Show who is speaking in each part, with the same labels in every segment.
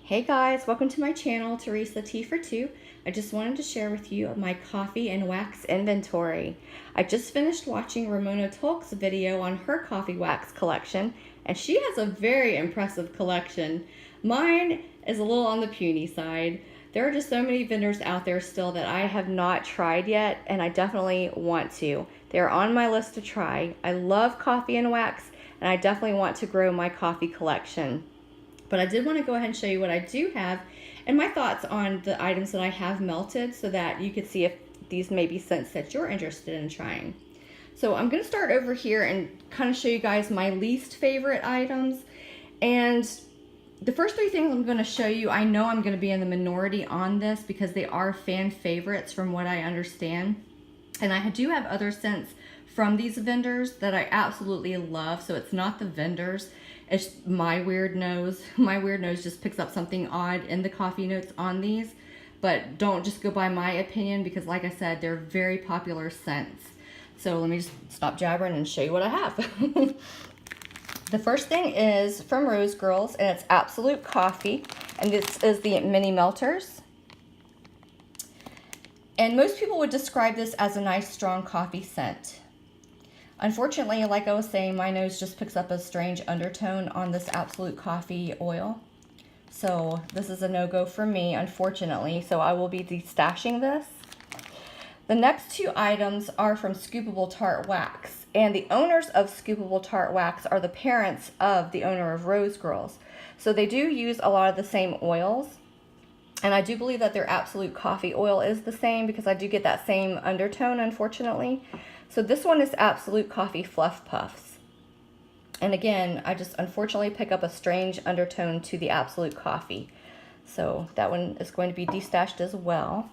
Speaker 1: Hey guys, welcome to my channel, Teresa Tea for Two. I just wanted to share with you my coffee and wax inventory. I just finished watching Ramona Tolk's video on her coffee wax collection, and she has a very impressive collection. Mine is a little on the puny side. There are just so many vendors out there still that I have not tried yet, and I definitely want to. They're on my list to try. I love coffee and wax, and I definitely want to grow my coffee collection. But I did want to go ahead and show you what I do have and my thoughts on the items that I have melted so that you could see if these may be scents that you're interested in trying. So I'm going to start over here and kind of show you guys my least favorite items. And the first three things I'm going to show you, I know I'm going to be in the minority on this because they are fan favorites from what I understand. And I do have other scents from these vendors that I absolutely love. So it's not the vendors. It's my weird nose. My weird nose just picks up something odd in the coffee notes on these. But don't just go by my opinion because, like I said, they're very popular scents. So let me just stop jabbering and show you what I have. The first thing is from Rose Girls, and it's Absolute Coffee. And this is the mini melters. And most people would describe this as a nice, strong coffee scent. Unfortunately, like I was saying, my nose just picks up a strange undertone on this Absolute Coffee oil. So this is a no-go for me, unfortunately. So I will be destashing this. The next two items are from Scoopable Tart Wax. And the owners of Scoopable Tart Wax are the parents of the owner of Rose Girls. So they do use a lot of the same oils. And I do believe that their Absolute Coffee oil is the same because I do get that same undertone, unfortunately. So this one is Absolute Coffee Fluff Puffs. And again, I just unfortunately pick up a strange undertone to the Absolute Coffee. So that one is going to be destashed as well.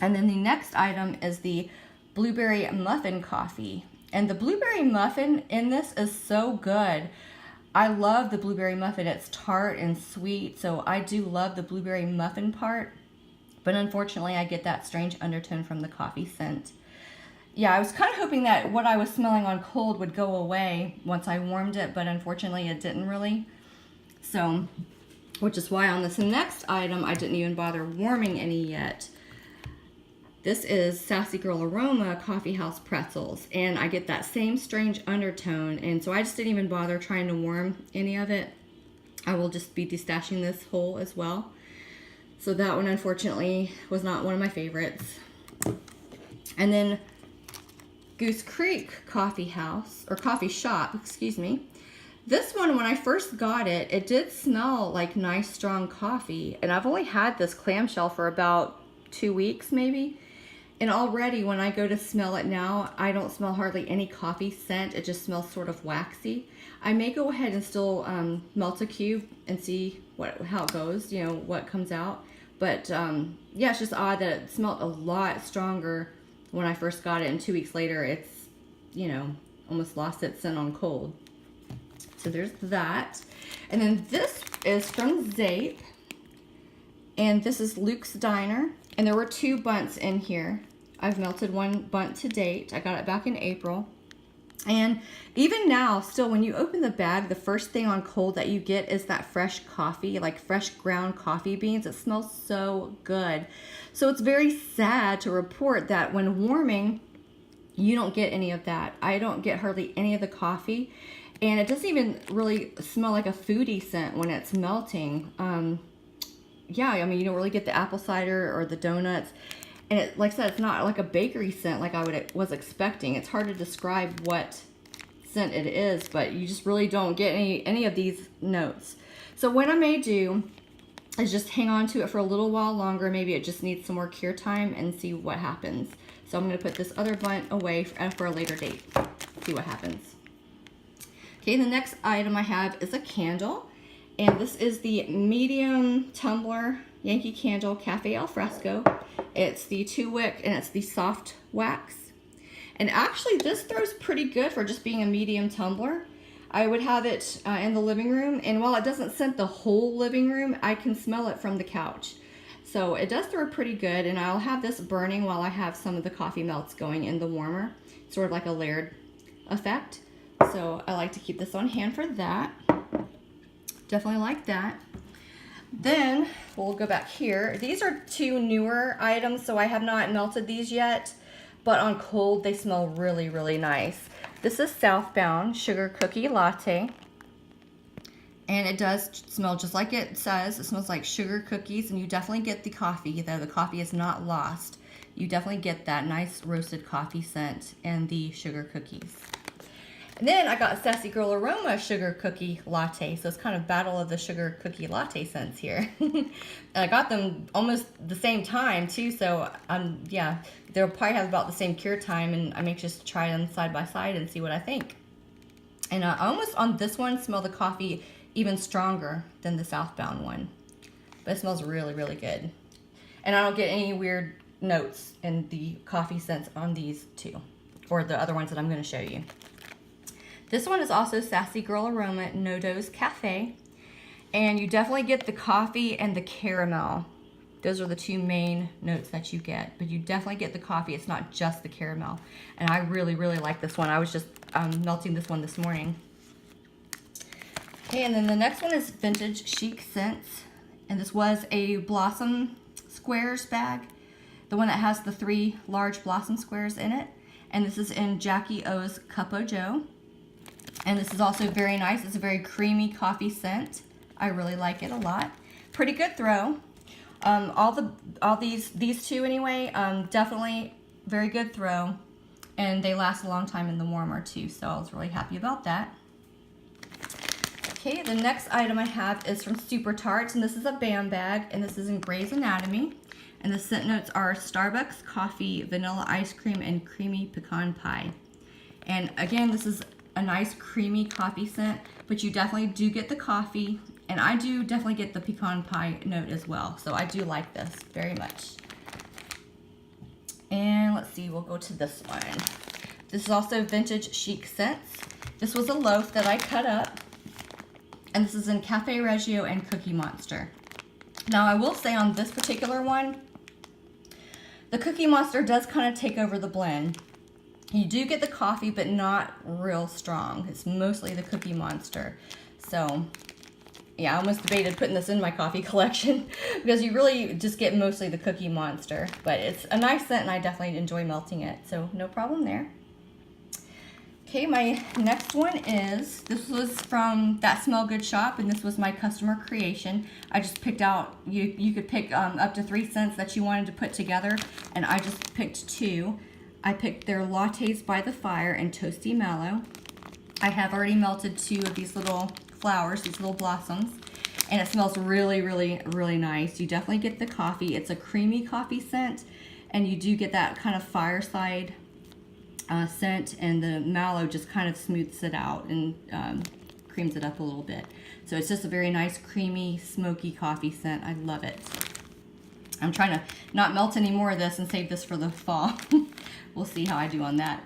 Speaker 1: And then the next item is the Blueberry Muffin Coffee. And the Blueberry Muffin in this is so good. I love the Blueberry Muffin. It's tart and sweet, so I do love the Blueberry Muffin part. But unfortunately, I get that strange undertone from the coffee scent. Yeah, I was kind of hoping that what I was smelling on cold would go away once I warmed it, but unfortunately it didn't really. So, which is why on this next item, I didn't even bother warming any yet. This is Sassy Girl Aroma Coffee House Pretzels, and I get that same strange undertone, and so I just didn't even bother trying to warm any of it. I will just be destashing this whole as well. So that one, unfortunately, was not one of my favorites. And then Goose Creek Coffee House, or Coffee Shop, excuse me. This one, when I first got it, it did smell like nice, strong coffee. And I've only had this clamshell for about 2 weeks, maybe. And already, when I go to smell it now, I don't smell hardly any coffee scent. It just smells sort of waxy. I may go ahead and still melt a cube and see how it goes, you know, what comes out. But yeah, it's just odd that it smelled a lot stronger when I first got it, and 2 weeks later, it's, you know, almost lost its scent on cold. So there's that. And then this is from Zape, and this is Luke's Diner, and there were 2 bunts in here. I've melted 1 bunt to date. I got it back in April. And even now, still, when you open the bag, the first thing on cold that you get is that fresh coffee, like fresh ground coffee beans. It smells so good. So it's very sad to report that when warming, you don't get any of that. I don't get hardly any of the coffee. And it doesn't even really smell like a foodie scent when it's melting. Yeah, I mean, you don't really get the apple cider or the donuts. And it, like I said, it's not like a bakery scent like I was expecting. It's hard to describe what scent it is, but you just really don't get any of these notes. So what I may do is just hang on to it for a little while longer. Maybe it just needs some more cure time and see what happens. So I'm going to put this other bunt away for a later date. See what happens. Okay, the next item I have is a candle. And this is the medium tumbler Yankee Candle Cafe Al Fresco. It's the 2-wick and it's the soft wax. And actually this throws pretty good for just being a medium tumbler. I would have it in the living room, and while it doesn't scent the whole living room, I can smell it from the couch. So it does throw pretty good, and I'll have this burning while I have some of the coffee melts going in the warmer. Sort of like a layered effect. So I like to keep this on hand for that. Definitely like that. Then we'll go back here. These are two newer items, so I have not melted these yet, but on cold they smell really, really nice. This is Southbound Sugar Cookie Latte, and it does smell just like it says. It smells like sugar cookies, and you definitely get the coffee, though the coffee is not lost. You definitely get that nice roasted coffee scent and the sugar cookies. And then I got Sassy Girl Aroma Sugar Cookie Latte. So it's kind of battle of the sugar cookie latte scents here. And I got them almost the same time too. So yeah, they'll probably have about the same cure time, and I'm anxious to try them side by side and see what I think. And I almost on this one smell the coffee even stronger than the Southbound one. But it smells really, really good. And I don't get any weird notes in the coffee scents on these two, or the other ones that I'm going to show you. This one is also Sassy Girl Aroma No Dose Cafe, and you definitely get the coffee and the caramel. Those are the two main notes that you get, but you definitely get the coffee. It's not just the caramel, and I really, really like this one. I was just melting this one this morning. Okay, and then the next one is Vintage Chic Scents, and this was a Blossom Squares bag, the one that has the 3 large blossom squares in it, and this is in Jackie O's Cup O' Joe. And this is also very nice. It's a very creamy coffee scent. I really like it a lot. Pretty good throw. All these two anyway, definitely very good throw. And they last a long time in the warmer too, so I was really happy about that. Okay, the next item I have is from Super Tarts, and this is a BAM bag, and this is in Grey's Anatomy. And the scent notes are Starbucks coffee, vanilla ice cream, and creamy pecan pie. And again, this is a nice creamy coffee scent, but you definitely do get the coffee, and I do definitely get the pecan pie note as well. So I do like this very much. And let's see, we'll go to this one. This is also Vintage Chic Scents. This was a loaf that I cut up, and this is in Cafe Reggio and Cookie Monster. Now I will say on this particular one, the Cookie Monster does kind of take over the blend. You do get the coffee, but not real strong. It's mostly the Cookie Monster. So, yeah, I almost debated putting this in my coffee collection because you really just get mostly the Cookie Monster. But it's a nice scent, and I definitely enjoy melting it. So, no problem there. Okay, my next one is, this was from That Smell Good shop, and this was my customer creation. I just picked out, you could pick up to 3 scents that you wanted to put together, and I just picked 2. I picked their Lattes by the Fire and Toasty Mallow. I have already melted 2 of these little flowers, these little blossoms, and it smells really, really, really nice. You definitely get the coffee. It's a creamy coffee scent, and you do get that kind of fireside scent, and the mallow just kind of smooths it out and creams it up a little bit. So it's just a very nice, creamy, smoky coffee scent. I love it. I'm trying to not melt any more of this and save this for the fall. We'll see how I do on that.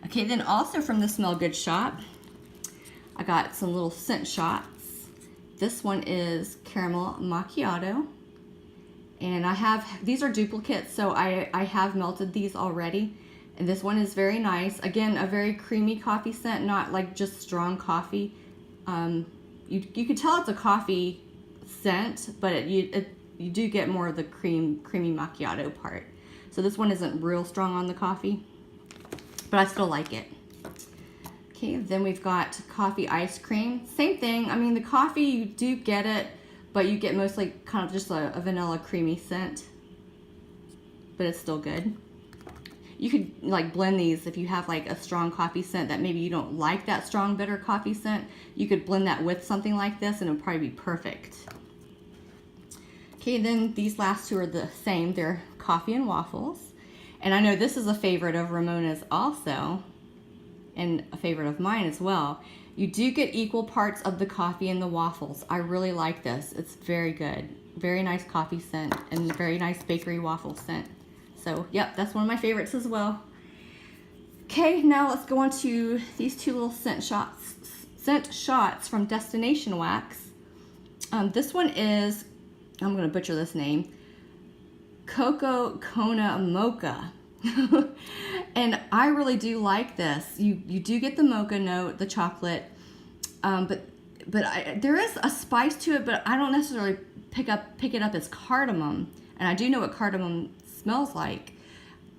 Speaker 1: Okay, then also from the Smell Good shop, I got some little scent shots. This one is Caramel Macchiato. And these are duplicates, so I have melted these already. And this one is very nice. Again, a very creamy coffee scent, not like just strong coffee. You can tell it's a coffee scent, but you do get more of the creamy macchiato part. So this one isn't real strong on the coffee, but I still like it. Okay, then we've got coffee ice cream. Same thing. I mean, the coffee, you do get it, but you get mostly kind of just a vanilla creamy scent, but it's still good. You could like blend these if you have like a strong coffee scent that maybe you don't like that strong bitter coffee scent. You could blend that with something like this and it'll probably be perfect. Okay, then these last 2 are the same. They're coffee and waffles. And I know this is a favorite of Ramona's also, and a favorite of mine as well. You do get equal parts of the coffee and the waffles. I really like this. It's very good. Very nice coffee scent and very nice bakery waffle scent. So, yep, that's one of my favorites as well. Okay, now let's go on to these 2 little scent shots from Destination Wax. This one is, I'm going to butcher this name, Coco Kona Mocha. And I really do like this. You do get the mocha note, the chocolate, but there is a spice to it, but I don't necessarily pick it up as cardamom, and I do know what cardamom smells like.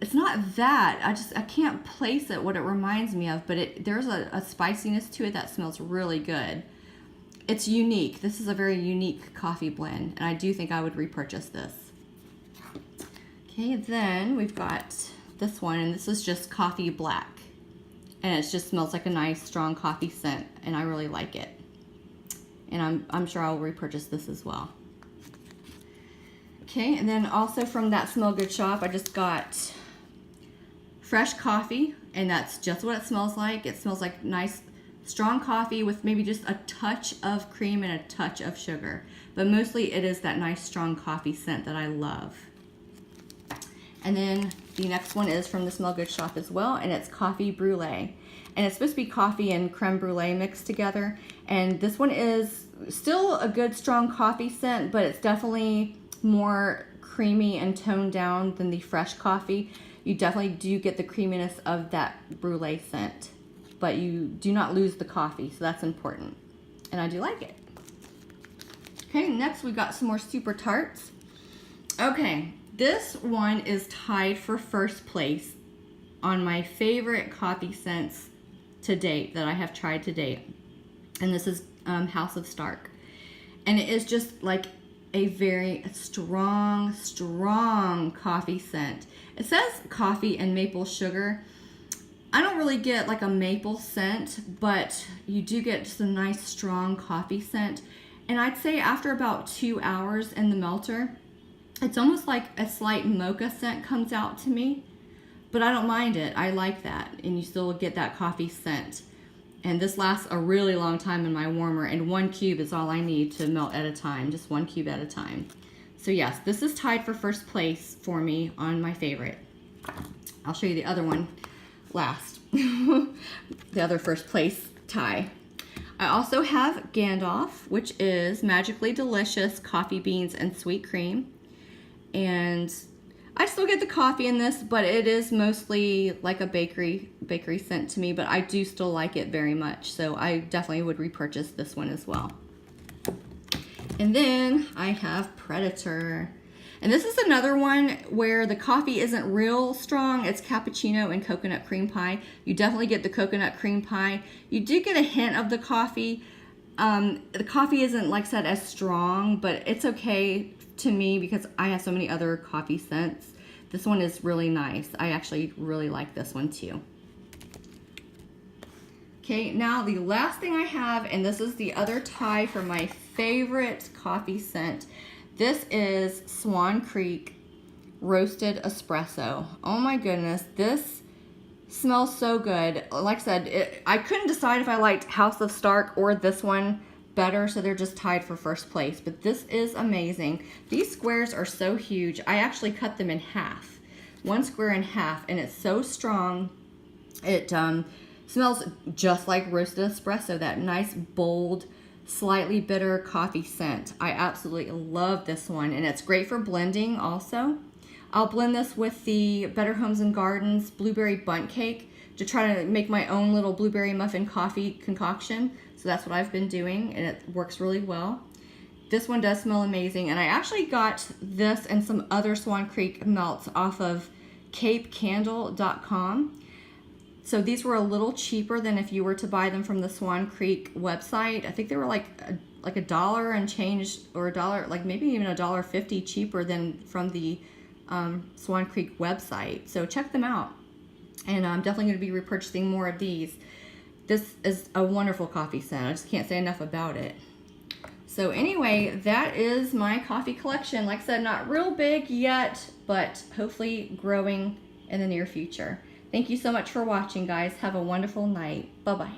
Speaker 1: It's not that. I can't place it what it reminds me of, but there's a spiciness to it that smells really good. It's unique. This is a very unique coffee blend, and I do think I would repurchase this. Okay, then we've got this one, and this is just coffee black, and it just smells like a nice strong coffee scent, and I really like it. And I'm sure I'll repurchase this as well. Okay, and then also from that Smell Good shop, I just got fresh coffee, and that's just what it smells like. It smells like nice strong coffee with maybe just a touch of cream and a touch of sugar, but mostly it is that nice strong coffee scent that I love. And then the next one is from the Smell Good shop as well, and it's Coffee Brulee, and it's supposed to be coffee and creme brulee mixed together. And this one is still a good strong coffee scent, but it's definitely more creamy and toned down than the fresh coffee. You definitely do get the creaminess of that brulee scent, but you do not lose the coffee, so that's important. And I do like it. Okay, next we got some more Super Tarts. Okay, this one is tied for first place on my favorite coffee scents to date that I have tried to date. And this is House of Stark. And it is just like a very strong coffee scent. It says coffee and maple sugar. I don't really get like a maple scent, but you do get just a nice strong coffee scent. And I'd say after about 2 hours in the melter, it's almost like a slight mocha scent comes out to me, but I don't mind it. I like that, and you still get that coffee scent. And this lasts a really long time in my warmer, and 1 cube is all I need to melt at a time, just 1 cube at a time. So yes, this is tied for first place for me on my favorite. I'll show you the other one last. The other first place tie. I also have Gandalf, which is Magically Delicious Coffee Beans and Sweet Cream. And I still get the coffee in this, but it is mostly like a bakery scent to me, but I do still like it very much. So I definitely would repurchase this one as well. And then I have Predator. And this is another one where the coffee isn't real strong. It's cappuccino and coconut cream pie. You definitely get the coconut cream pie. You do get a hint of the coffee. The coffee isn't, like I said, as strong, but it's okay to me because I have so many other coffee scents. This one is really nice. I actually really like this one too. Okay, now the last thing I have, and this is the other tie for my favorite coffee scent. This is Swan Creek Roasted Espresso. Oh my goodness, this smells so good. Like I said, I couldn't decide if I liked House of Stark or this one better, so they're just tied for first place. But this is amazing. These squares are so huge. I actually cut them in half. 1 square in half, and it's so strong. It smells just like roasted espresso, that nice, bold, slightly bitter coffee scent. I absolutely love this one, and it's great for blending also. I'll blend this with the Better Homes and Gardens Blueberry Bundt Cake to try to make my own little blueberry muffin coffee concoction. So that's what I've been doing, and it works really well. This one does smell amazing, and I actually got this and some other Swan Creek melts off of capecandle.com. So these were a little cheaper than if you were to buy them from the Swan Creek website. I think they were like a dollar and change, or a dollar, like maybe even $1.50 cheaper than from the Swan Creek website. So check them out. And I'm definitely going to be repurchasing more of these. This is a wonderful coffee scent. I just can't say enough about it. So anyway, that is my coffee collection. Like I said, not real big yet, but hopefully growing in the near future. Thank you so much for watching, guys. Have a wonderful night. Bye-bye.